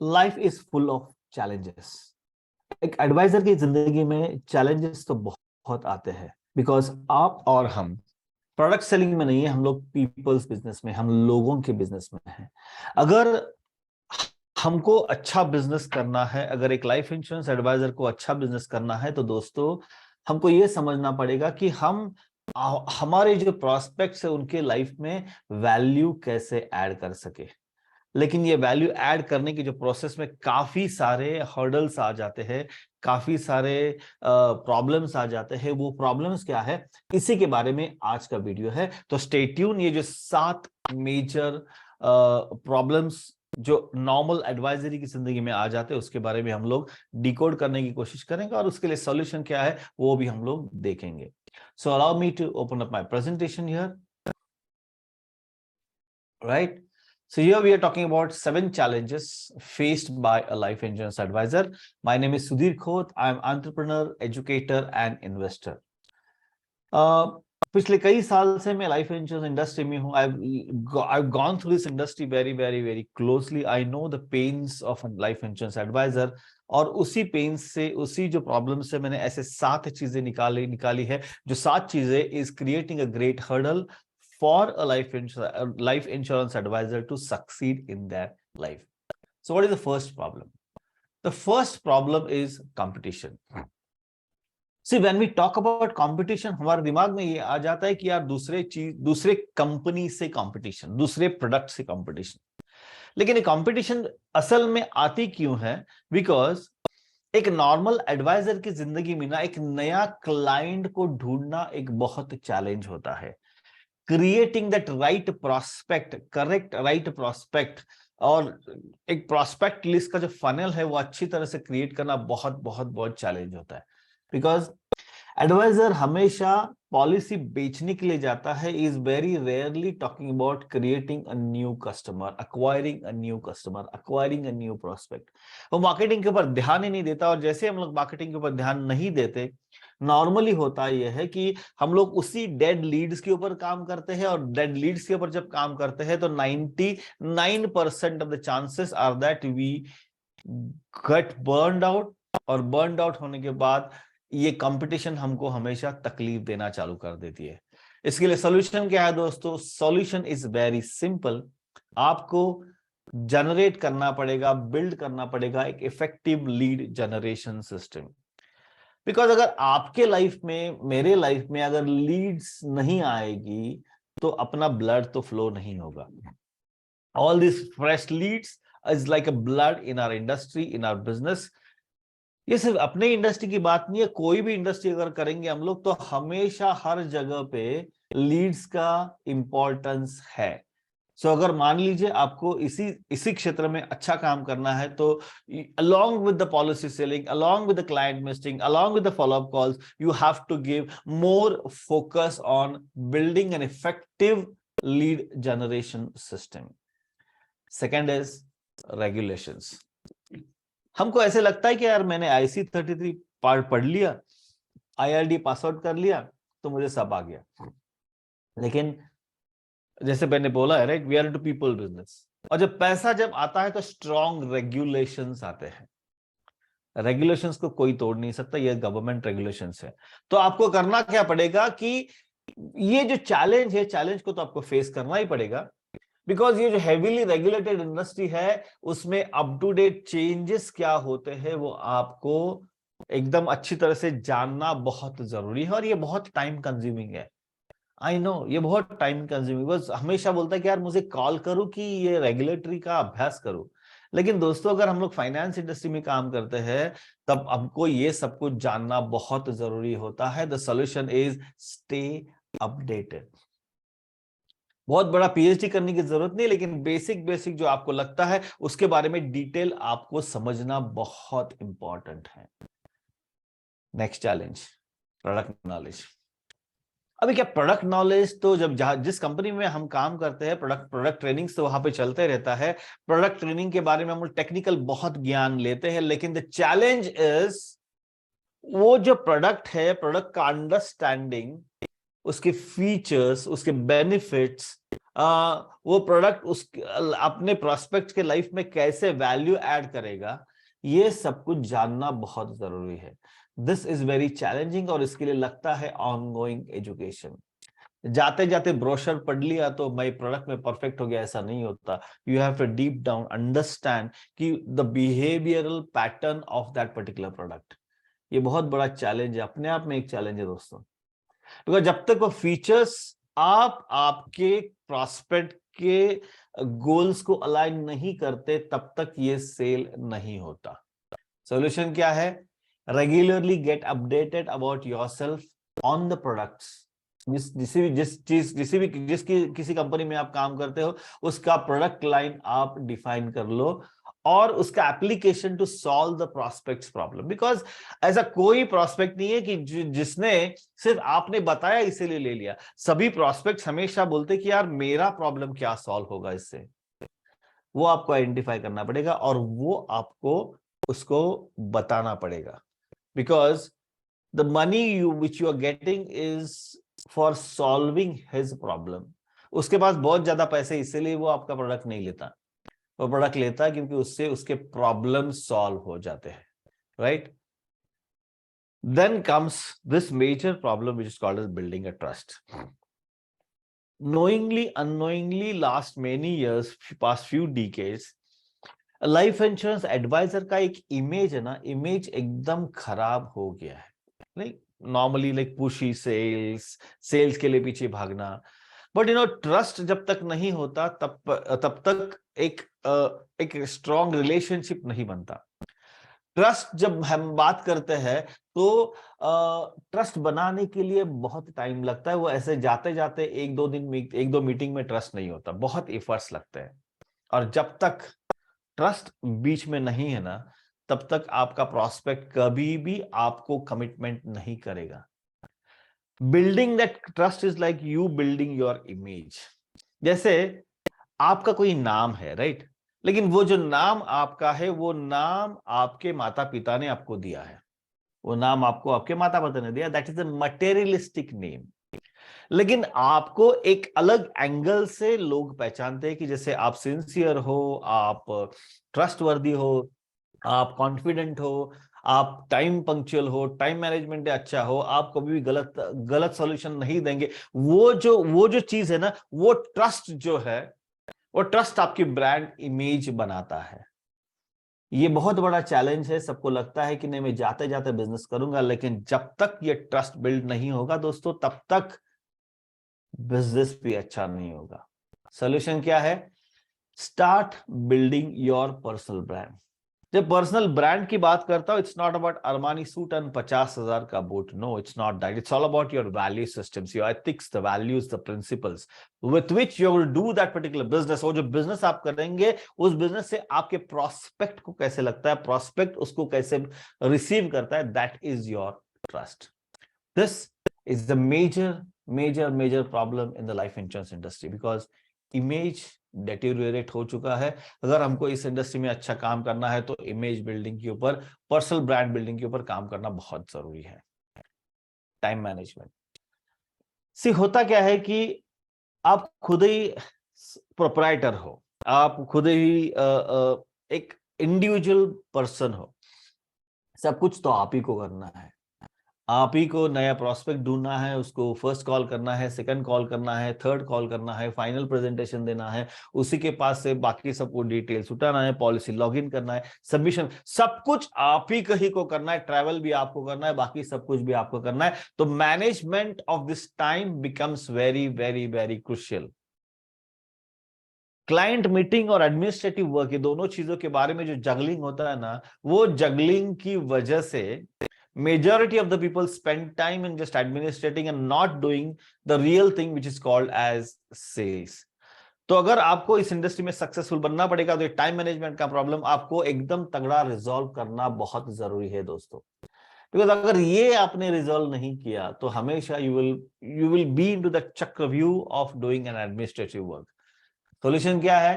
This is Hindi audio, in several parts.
Life is full of challenges. एक एडवाइजर की जिंदगी में चैलेंजेस तो बहुत आते हैं, बिकॉज आप और हम प्रोडक्ट सेलिंग में नहीं है, हम लोग पीपल्स बिजनेस में, हम लोगों के बिजनेस में हैं। अगर हमको अच्छा बिजनेस करना है, अगर एक लाइफ इंश्योरेंस एडवाइजर को अच्छा बिजनेस करना है, तो दोस्तों हमको ये समझना पड़ेगा कि हमारे जो प्रोस्पेक्ट्स है उनके लाइफ में वैल्यू कैसे ऐड कर सके। लेकिन ये वैल्यू ऐड करने की जो प्रोसेस में काफी सारे हर्डल्स आ जाते हैं, काफी सारे प्रॉब्लम्स आ जाते हैं। वो प्रॉब्लम्स क्या है, इसी के बारे में आज का वीडियो है। तो स्टे ट्यून। ये जो 7 मेजर प्रॉब्लम्स जो नॉर्मल एडवाइजरी की जिंदगी में आ जाते हैं, उसके बारे में हम लोग डिकोड करने की कोशिश करेंगे, और उसके लिए सॉल्यूशन क्या है वो भी हम लोग देखेंगे। So allow me to open up my presentation here, right? So here we are talking about 7 challenges faced by a life insurance advisor. My name is Sudhir Khoth. I am entrepreneur, educator and investor. पिछले कई साल से मैं लाइफ इंश्योरेंस इंडस्ट्री में हूं। I've gone through this industry very closely. I know the pains of a life insurance advisor. और उसी पेन्स से, उसी जो प्रॉब्लम से मैंने ऐसे 7 चीजें निकाली है, जो 7 चीजें is creating a great hurdle for a life insurance advisor to succeed in their life. So what is the first problem? The first problem is competition. See, when we talk about competition, हमारे दिमाग में ये आ जाता है कि यार दूसरे कंपनी से कंपटीशन, दूसरे प्रोडक्ट से कंपटीशन। लेकिन ये कंपटीशन असल में आती क्यों है? बिकॉज एक नॉर्मल एडवाइजर की जिंदगी में ना, एक नया क्लाइंट को ढूंढना एक बहुत चैलेंज होता है। Creating that right prospect, correct right prospect, और एक प्रोस्पेक्ट लिस्ट का जो फनल है वो अच्छी तरह से क्रिएट करना बहुत चैलेंज होता है। बिकॉज एडवाइजर हमेशा पॉलिसी बेचने के लिए जाता है, is very rarely talking about creating a new customer, acquiring a new customer, acquiring a new prospect. वो मार्केटिंग के ऊपर ध्यान ही नहीं देता। और जैसे हम लोग मार्केटिंग के ऊपर ध्यान नहीं देते, नॉर्मली होता यह है कि हम लोग उसी डेड लीड्स के ऊपर काम करते हैं, और डेड लीड्स के ऊपर जब काम करते हैं तो 99% of the chances are that we get burned out. और बर्न्ड आउट होने के बाद ये कंपटीशन हमको हमेशा तकलीफ देना चालू कर देती है। इसके लिए सॉल्यूशन क्या है दोस्तों? Solution is very simple. आपको जनरेट करना पड़ेगा, बिल्ड करना पड़ेगा एक effective lead generation system. Because अगर आपके लाइफ में, मेरे लाइफ में अगर लीड्स नहीं आएगी तो अपना ब्लड तो फ्लो नहीं होगा। All this fresh leads is like a blood in our industry, in our business. ये सिर्फ अपने इंडस्ट्री की बात नहीं है, कोई भी इंडस्ट्री अगर करेंगे हम लोग तो हमेशा हर जगह पे लीड्स का इंपॉर्टेंस है। सो अगर मान लीजिए आपको इसी क्षेत्र में अच्छा काम करना है, तो along with the policy selling, along with the client listing, along with the follow-up calls, you have to give more focus on building an effective lead generation system. Second is regulations. हमको ऐसे लगता है कि यार मैंने IC33 पढ़ लिया, IRD पास आउट कर लिया, तो मुझे सब आ गया। लेकिन जैसे मैंने बोला है, right, we are into people business. और जब पैसा जब आता है तो स्ट्रॉन्ग रेगुलेशंस आते हैं। रेगुलेशंस को कोई तोड़ नहीं सकता, ये गवर्नमेंट रेगुलेशंस है। तो आपको करना क्या पड़ेगा कि ये जो चैलेंज है, चैलेंज को तो आपको फेस करना ही पड़ेगा। बिकॉज ये जो हेवीली रेगुलेटेड इंडस्ट्री है, उसमें अप टू डेट चेंजेस क्या होते हैं वो आपको एकदम अच्छी तरह से जानना बहुत जरूरी है। और ये बहुत टाइम कंज्यूमिंग है। आई नो ये बहुत टाइम कंज्यूमिंग। बस हमेशा बोलता है कि यार मुझे कॉल करो कि ये रेगुलेटरी का अभ्यास करो। लेकिन दोस्तों अगर हम लोग फाइनेंस इंडस्ट्री में काम करते हैं तब हमको ये सब कुछ जानना बहुत जरूरी होता है। The solution is stay updated. बहुत बड़ा पीएचडी करने की जरूरत नहीं, लेकिन बेसिक जो आपको लगता है उसके बारे में डिटेल आपको समझना बहुत इंपॉर्टेंट है। Next challenge, product knowledge. अभी क्या प्रोडक्ट नॉलेज तो जब जिस कंपनी में हम काम करते हैं, प्रोडक्ट ट्रेनिंग तो वहां पे चलते रहता है। प्रोडक्ट ट्रेनिंग के बारे में हम टेक्निकल बहुत ज्ञान लेते हैं, लेकिन द चैलेंज इज वो जो प्रोडक्ट है, प्रोडक्ट का अंडरस्टैंडिंग, उसके फीचर्स, उसके बेनिफिट्स वो प्रोडक्ट उस अपने प्रोस्पेक्ट के लाइफ में कैसे वैल्यू ऐड करेगा, ये सब कुछ जानना बहुत जरूरी है। दिस इज वेरी चैलेंजिंग और इसके लिए लगता है ऑनगोइंग एजुकेशन। जाते जाते ब्रोशर पढ़ लिया तो मैं प्रोडक्ट में परफेक्ट हो गया, ऐसा नहीं होता। You have to deep down understand कि the behavioural pattern of that particular product. ये बहुत बड़ा चैलेंज है, अपने आप में एक चैलेंज है दोस्तों। बिकॉज जब तक वो फीचर्स आप आपके प्रॉस्पेक्ट के गोल्स को अलाइन नहीं करते, तब तक ये सेल नहीं होता। सॉल्यूशन क्या है? Regularly get updated about yourself on the products. किसी कंपनी में आप काम करते हो, उसका प्रोडक्ट लाइन आप डिफाइन कर लो और उसका application to solve the prospects problem. Because ऐसा कोई प्रोस्पेक्ट नहीं है कि जिसने सिर्फ आपने बताया इसीलिए ले लिया। सभी प्रोस्पेक्ट्स हमेशा बोलते कि यार मेरा प्रॉब्लम क्या सॉल्व होगा इससे। वो आपको आइडेंटिफाई करना पड़ेगा और वो आपको उसको बताना पड़ेगा। Because the money which you are getting is for solving his problem. उसके पास बहुत ज्यादा पैसे, इसीलिए वो आपका प्रोडक्ट नहीं लेता। वो प्रोडक्ट लेता है क्योंकि उससे उसके प्रॉब्लम सॉल्व हो जाते हैं, right? Then comes this major problem which is called as building a trust. knowingly unknowingly last many years, past few decades, life insurance advisor का एक इमेज है ना, इमेज एकदम खराब हो गया है। Like normally like pushy sales के लिए पीछे भागना। बट ट्रस्ट जब तक नहीं होता तब तक एक स्ट्रॉन्ग रिलेशनशिप नहीं बनता। ट्रस्ट जब हम बात करते हैं तो ट्रस्ट बनाने के लिए बहुत टाइम लगता है। वो ऐसे जाते जाते एक दो मीटिंग में ट्रस्ट नहीं होता, बहुत एफर्ट्स लगते हैं। और जब तक ट्रस्ट बीच में नहीं है ना, तब तक आपका प्रॉस्पेक्ट कभी भी आपको कमिटमेंट नहीं करेगा। Building that trust is like you building your image. जैसे आपका कोई नाम है, राइट? लेकिन वो जो नाम आपका है, वो नाम आपके माता पिता ने आपको दिया है। वो नाम आपको आपके माता पिता ने दिया, that is a materialistic name. लेकिन आपको एक अलग एंगल से लोग पहचानते हैं कि जैसे आप सिंसियर हो, आप ट्रस्टवर्दी हो, आप कॉन्फिडेंट हो, आप टाइम पंक्चुअल हो, टाइम मैनेजमेंट अच्छा हो, आप कभी भी गलत सॉल्यूशन नहीं देंगे। वो जो चीज है ना, वो ट्रस्ट जो है, वो ट्रस्ट आपकी ब्रांड इमेज बनाता है। ये बहुत बड़ा चैलेंज है। सबको लगता है कि नहीं मैं जाते जाते बिजनेस करूंगा, लेकिन जब तक ये ट्रस्ट बिल्ड नहीं होगा दोस्तों, तब तक बिजनेस भी अच्छा नहीं होगा। सोल्यूशन क्या है? Start building your personal brand. जब पर्सनल ब्रांड की बात करता हूं, it's not about Armani suit and 50,000 का boot. No, it's not that. It's all about your value systems, your ethics, the values, the principles with which you will do that particular business. और जो बिजनेस आप करेंगे, उस बिजनेस से आपके प्रॉस्पेक्ट को कैसे लगता है, प्रॉस्पेक्ट उसको कैसे रिसीव करता है, that is your trust. This is the major problem in the life insurance industry because image deteriorate हो चुका है। अगर हमको इस इंडस्ट्री में अच्छा काम करना है तो इमेज बिल्डिंग के ऊपर, पर्सनल ब्रांड बिल्डिंग के ऊपर काम करना बहुत जरूरी है। टाइम मैनेजमेंट सी होता क्या है कि आप खुद ही प्रोप्राइटर हो, आप खुद ही एक इंडिविजुअल पर्सन हो। सब कुछ तो आप ही को करना है। आप ही को नया प्रोस्पेक्ट ढूंढना है, उसको फर्स्ट कॉल करना है, सेकंड कॉल करना है, थर्ड कॉल करना है, फाइनल प्रेजेंटेशन देना है, उसी के पास से बाकी सबको डिटेल्स उठाना है, पॉलिसी लॉगिन करना है, सबमिशन, सब कुछ आप ही कहीं को करना है, ट्रैवल भी आपको करना है, बाकी सब कुछ भी आपको करना है। तो management of this time becomes very very very crucial. Client meeting और एडमिनिस्ट्रेटिव वर्क, ये दोनों चीजों के बारे में जो जगलिंग होता है ना, वो जगलिंग की वजह से majority of the people spend time in just administrating and not doing the real thing which is called as sales. तो अगर आपको इस इंडस्ट्री में सक्सेसफुल बनना पड़ेगा तो टाइम मैनेजमेंट का प्रॉब्लम आपको एकदम तगड़ा रिजॉल्व करना बहुत जरूरी है दोस्तों। बिकॉज अगर ये आपने रिजॉल्व नहीं किया तो हमेशा you will be into the chakravyuh of doing an administrative work. Solution क्या है?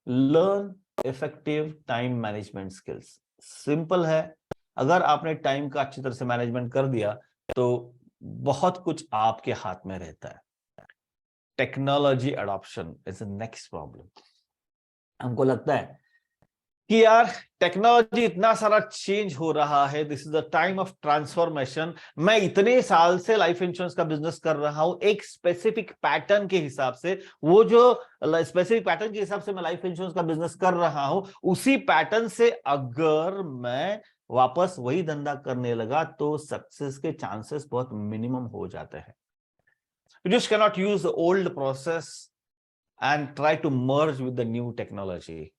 Learn effective time management skills. Simple है, अगर आपने टाइम का अच्छी तरह से मैनेजमेंट कर दिया तो बहुत कुछ आपके हाथ में रहता है। Technology adoption is the next problem. हमको लगता है कि यार टेक्नोलॉजी इतना सारा चेंज हो रहा है, this is the time of transformation. मैं इतने साल से लाइफ इंश्योरेंस का बिजनेस कर रहा हूं, एक स्पेसिफिक पैटर्न के हिसाब से, वो जो स्पेसिफिक पैटर्न के हिसाब से मैं लाइफ इंश्योरेंस का बिजनेस कर रहा हूं, उसी पैटर्न से अगर मैं वापस वही धंधा करने लगा तो सक्सेस के चांसेस बहुत मिनिमम हो जाते हैं। You just can not use the old process and try to merge with the new technology.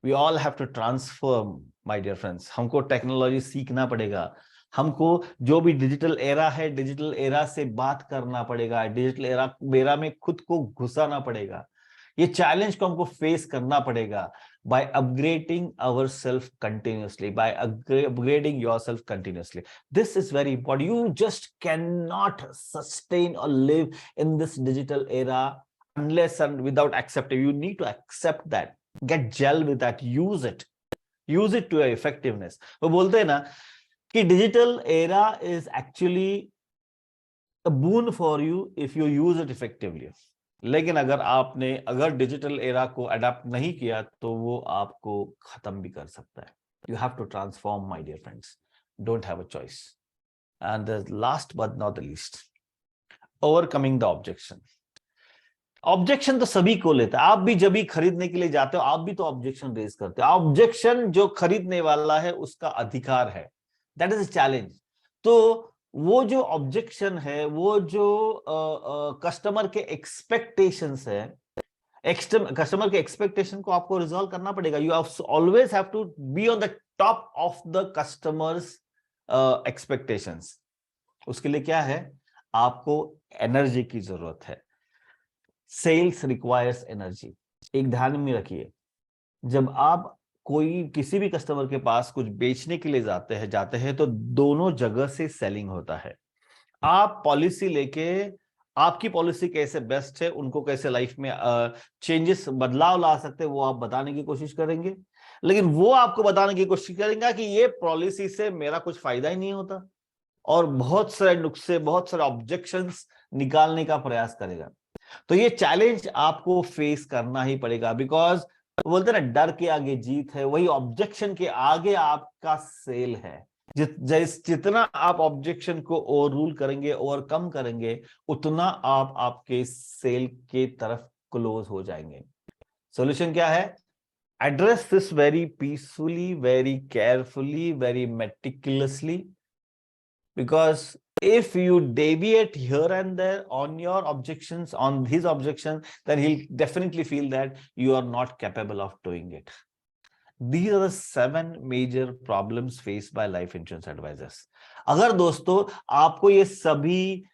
We all have to transform, my dear friends. हमको टेक्नोलॉजी सीखना पड़ेगा, हमको जो भी डिजिटल एरा है, डिजिटल एरा से बात करना पड़ेगा, डिजिटल एरा में खुद को घुसाना पड़ेगा। ये चैलेंज को हमको फेस करना पड़ेगा by upgrading ourselves continuously, by upgrading yourself continuously. This is very important. You just cannot sustain or live in this digital era unless and without accepting. You need to accept that. Get gel with that, use it to your effectiveness. वो बोलते हैं ना कि digital era is actually a boon for you if you use it effectively. लेकिन अगर डिजिटल एरा को अडॉप्ट नहीं किया तो वो आपको खत्म भी कर सकता है। You have to transform, my dear friends. Don't have a choice. And the last but not the least, overcoming the objection. Objection तो सभी को लेता है, आप भी जब भी खरीदने के लिए जाते हो आप भी तो ऑब्जेक्शन रेज करते हो। ऑब्जेक्शन जो खरीदने वाला है उसका अधिकार है, दैट इज अ चैलेंज। तो वो जो ऑब्जेक्शन है, वो जो कस्टमर के एक्सपेक्टेशंस है, कस्टमर के एक्सपेक्टेशन को आपको रिजॉल्व करना पड़ेगा। You always have to be on the top of the customers expectations. उसके लिए क्या है, आपको एनर्जी की जरूरत है। Sales requires energy. एक ध्यान में रखिए, जब आप किसी भी कस्टमर के पास कुछ बेचने के लिए जाते हैं तो दोनों जगह से सेलिंग होता है। आप पॉलिसी लेके आपकी पॉलिसी कैसे बेस्ट है, उनको कैसे लाइफ में चेंजेस बदलाव ला सकते हैं, वो आप बताने की कोशिश करेंगे, लेकिन वो आपको बताने की कोशिश करेंगे कि ये पॉलिसी से मेरा कुछ फायदा ही नहीं होता, और बहुत सारे नुक्से, बहुत सारे ऑब्जेक्शंस निकालने का प्रयास करेगा। तो ये चैलेंज आपको फेस करना ही पड़ेगा, बिकॉज बोलते ना डर के आगे जीत है, वही ऑब्जेक्शन के आगे आपका सेल है। जितना आप ऑब्जेक्शन को ओवर रूल करेंगे, ओवरकम करेंगे, उतना आप आपके सेल के तरफ क्लोज हो जाएंगे। सॉल्यूशन क्या है? Address this very peacefully, very carefully, very meticulously, because if you deviate here and there on your objections, on his objections, then he'll definitely feel that you are not capable of doing it. These are the 7 major problems faced by life insurance advisors. अगर दोस्तों आपको ये सभी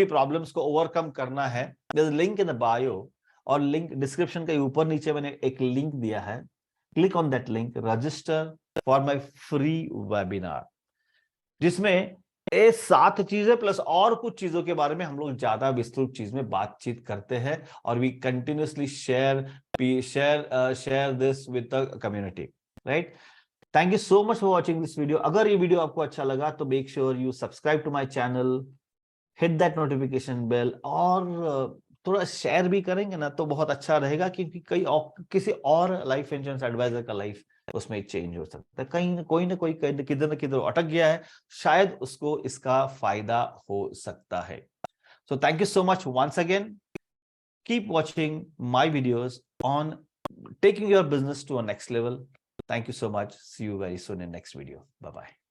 प्रॉब्लम्स को ओवरकम करना है, there's a link in the bio और लिंक डिस्क्रिप्शन के ऊपर नीचे मैंने एक लिंक दिया है। Click on that link, register for my free webinar, जिसमें ये 7 चीजें प्लस और कुछ चीजों के बारे में हम लोग ज्यादा विस्तृत चीज में बातचीत करते हैं, और we continuously share this with the community, right? Thank you so much for watching this video. अगर ये वीडियो आपको अच्छा लगा तो make sure you subscribe to my channel, hit that notification bell, और थोड़ा शेयर भी करेंगे ना तो बहुत अच्छा रहेगा, क्योंकि किसी और लाइफ इंश्योरेंस एडवाइजर का लाइफ उसमें चेंज हो सकता है। कोई ना कोई किधर न किधर अटक गया है, शायद उसको इसका फायदा हो सकता है। So thank you so much once again, keep watching my videos on taking your business to a next level. Thank you so much, see you very soon in next video, bye bye.